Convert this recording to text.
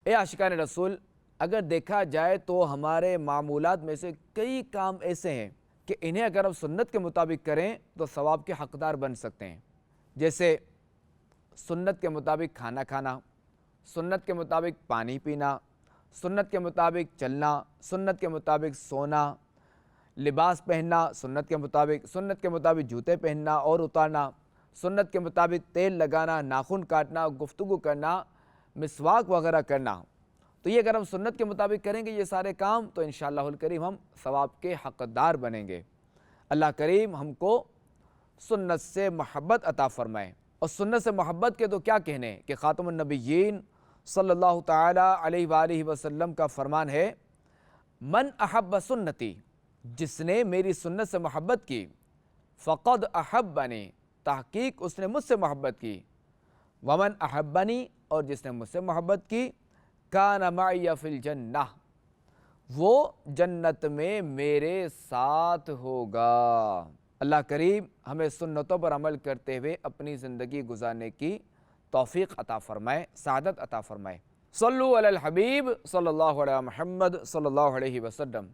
اے عاشقان رسول، اگر دیکھا جائے تو ہمارے معمولات میں سے کئی کام ایسے ہیں کہ انہیں اگر ہم سنت کے مطابق کریں تو ثواب کے حقدار بن سکتے ہیں، جیسے سنت کے مطابق کھانا کھانا، سنت کے مطابق پانی پینا، سنت کے مطابق چلنا، سنت کے مطابق سونا، لباس پہننا سنت کے مطابق جوتے پہننا اور اتارنا، سنت کے مطابق تیل لگانا، ناخن کاٹنا، گفتگو کرنا، مسواک وغیرہ کرنا۔ تو یہ اگر ہم سنت کے مطابق کریں گے یہ سارے کام تو انشاءاللہ الکریم ہم ثواب کے حقدار بنیں گے۔ اللہ کریم ہم کو سنت سے محبت عطا فرمائے، اور سنت سے محبت کے تو کیا کہنے کہ خاتم النبیین صلی اللہ تعالی علیہ وآلہ وسلم کا فرمان ہے، من احب سنتی، جس نے میری سنت سے محبت کی، فقد احبنی، تحقیق اس نے مجھ سے محبت کی، ومن احبنی، اور جس نے مجھ سے محبت کی، کان معی فی الجنہ، وہ جنت میں میرے ساتھ ہوگا۔ اللہ کریم ہمیں سنتوں پر عمل کرتے ہوئے اپنی زندگی گزارنے کی توفیق عطا فرمائے، سعادت عطا فرمائے۔ صلو علی الحبیب صلی اللہ علیہ محمد صلی اللہ علیہ وسلم۔